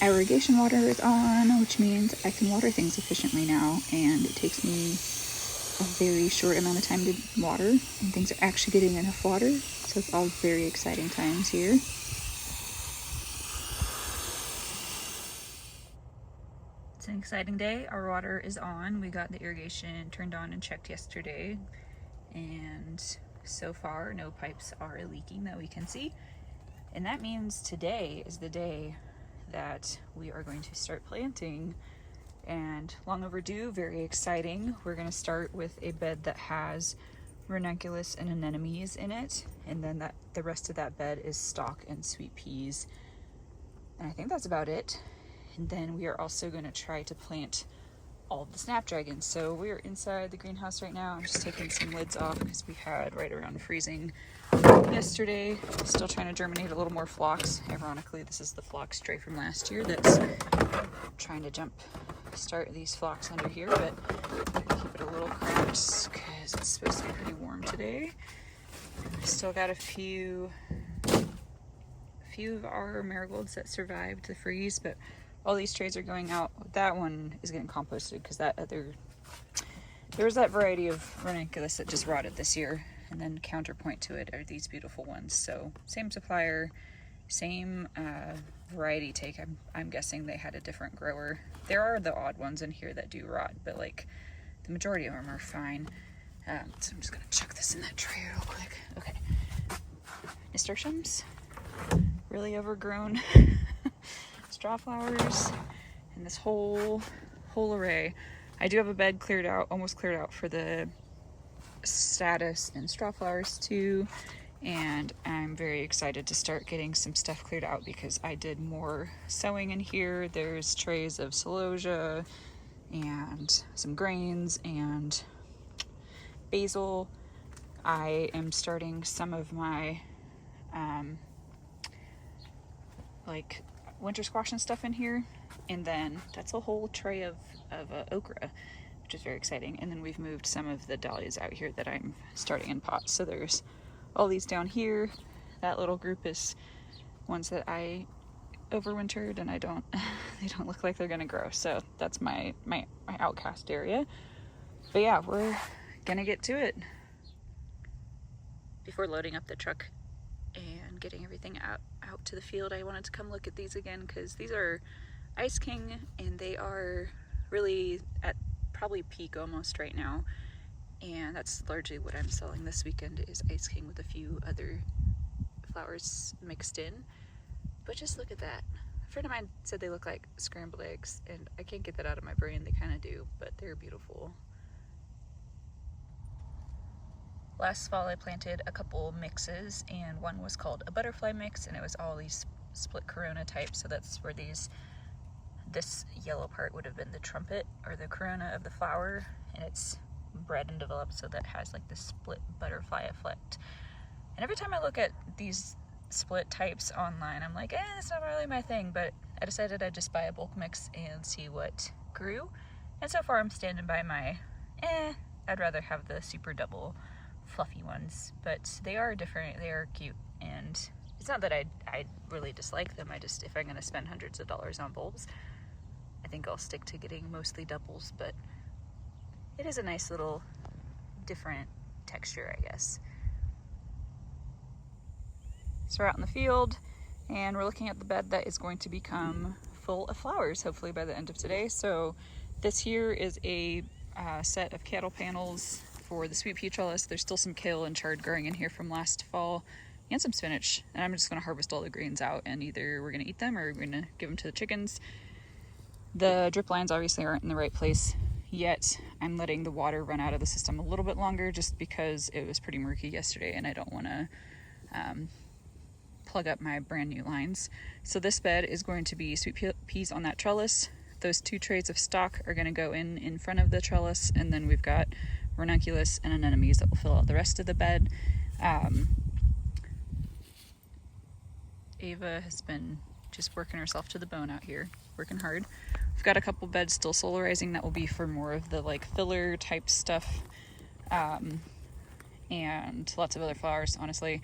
irrigation water is on, which means I can water things efficiently now, and it takes me a very short amount of time to water, and things are actually getting enough water, so it's all very exciting times here. It's an exciting day. Our water is on. We got the irrigation turned on and checked yesterday, and so far no pipes are leaking that we can see, and that means today is the day that we are going to start planting. And long overdue, very exciting. We're going to start with a bed that has ranunculus and anemones in it, and then the rest of that bed is stock and sweet peas, and I think that's about it. And then we are also going to try to plant all of the snapdragons. So we're inside the greenhouse right now. I'm just taking some lids off because we had right around freezing yesterday. Still trying to germinate a little more phlox. Ironically, this is the phlox tray from last year that's trying to start these phlox under here, but keep it a little cramped because it's supposed to be pretty warm today. Still got a few of our marigolds that survived the freeze, but all these trays are going out. That one is getting composted because there was that variety of ranunculus that just rotted this year, and then counterpoint to it are these beautiful ones. So same supplier, same variety take. I'm guessing they had a different grower. There are the odd ones in here that do rot, but like the majority of them are fine. So I'm just gonna chuck this in that tray real quick. Okay, nasturtiums, really overgrown. Straw flowers, and this whole array. I do have a bed cleared out, almost cleared out, for the statice and straw flowers too, and I'm very excited to start getting some stuff cleared out because I did more sowing in here. There's trays of celosia and some grains and basil. I am starting some of my like winter squash and stuff in here, and then that's a whole tray of okra, which is very exciting. And then we've moved some of the dahlias out here that I'm starting in pots. So there's all these down here. That little group is ones that I overwintered, and they don't look like they're gonna grow. So that's my outcast area. But yeah, we're gonna get to it. Before loading up the truck and getting everything out to the field, I wanted to come look at these again because these are Ice King, and they are really at probably peak almost right now, and that's largely what I'm selling this weekend is Ice King with a few other flowers mixed in. But just look at that. A friend of mine said they look like scrambled eggs, and I can't get that out of my brain. They kind of do, but they're beautiful. Last fall I planted a couple mixes, and one was called a butterfly mix, and it was all these split corona types. So that's where this yellow part would have been the trumpet or the corona of the flower, and it's bred and developed so that it has like this split butterfly effect. And every time I look at these split types online, I'm like, it's not really my thing, but I decided I'd just buy a bulk mix and see what grew. And so far I'm standing by my, I'd rather have the super double fluffy ones, but they are different, they are cute, and it's not that I really dislike them. I just, if I'm gonna spend hundreds of dollars on bulbs, I think I'll stick to getting mostly doubles, but it is a nice little different texture, I guess. So we're out in the field, and we're looking at the bed that is going to become full of flowers, hopefully by the end of today. So this here is a set of cattle panels for the sweet pea trellis. There's still some kale and chard growing in here from last fall, and some spinach. And I'm just gonna harvest all the greens out, and either we're gonna eat them or we're gonna give them to the chickens. The drip lines obviously aren't in the right place yet. I'm letting the water run out of the system a little bit longer just because it was pretty murky yesterday, and I don't wanna plug up my brand new lines. So this bed is going to be sweet peas on that trellis. Those 2 trays of stock are gonna go in front of the trellis, and then we've got ranunculus and anemones that will fill out the rest of the bed. Ava has been just working herself to the bone out here, working hard. We've got a couple beds still solarizing that will be for more of the like filler type stuff, and lots of other flowers, honestly.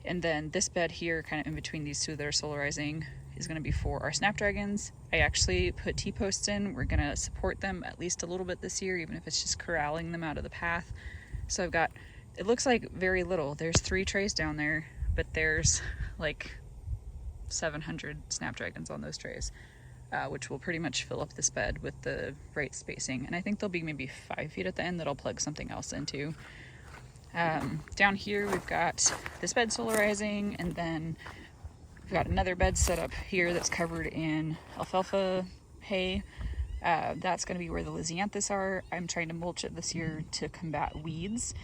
And then this bed here, kind of in between these two that are solarizing, is going to be for our snapdragons. I actually put T-posts in. We're going to support them at least a little bit this year, even if it's just corralling them out of the path. So I've got, it looks like very little. There's 3 trays down there, but there's like 700 snapdragons on those trays, which will pretty much fill up this bed with the right spacing. And I think there'll be maybe 5 feet at the end that I'll plug something else into. Down here we've got this bed solarizing, and then we've got another bed set up here that's covered in alfalfa hay. That's going to be where the lisianthus are. I'm trying to mulch it this year to combat weeds.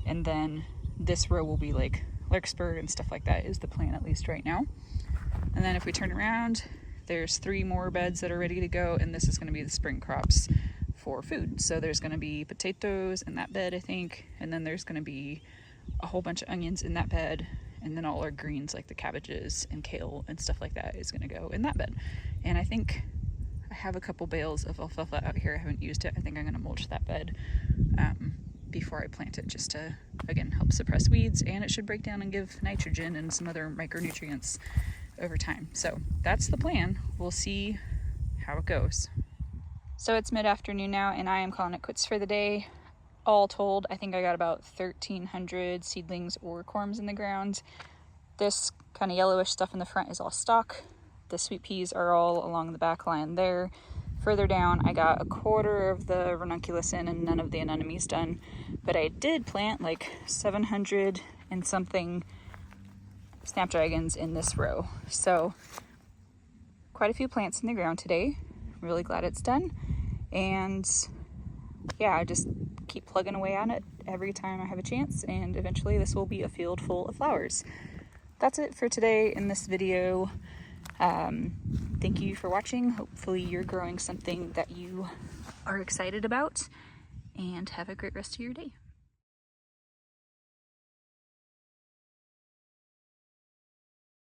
And then this row will be like larkspur and stuff like that is the plan, at least right now. And then if we turn around, there's 3 more beds that are ready to go, and this is going to be the spring crops for food. So there's going to be potatoes in that bed, I think, and then there's going to be a whole bunch of onions in that bed, and then all our greens like the cabbages and kale and stuff like that is going to go in that bed. And I think I have a couple bales of alfalfa out here. I haven't used it. I think I'm going to mulch that bed before I plant it, just to, again, help suppress weeds, and it should break down and give nitrogen and some other micronutrients over time. So that's the plan. We'll see how it goes. So it's mid-afternoon now, and I am calling it quits for the day. All told, I think I got about 1,300 seedlings or corms in the ground. This kind of yellowish stuff in the front is all stalk. The sweet peas are all along the back line there. Further down, I got a quarter of the ranunculus in and none of the anemones done. But I did plant like 700 and something snapdragons in this row. So quite a few plants in the ground today. Really glad it's done. And yeah, I just keep plugging away on it every time I have a chance, and eventually this will be a field full of flowers. That's it for today in this video. Thank you for watching. Hopefully you're growing something that you are excited about, and have a great rest of your day.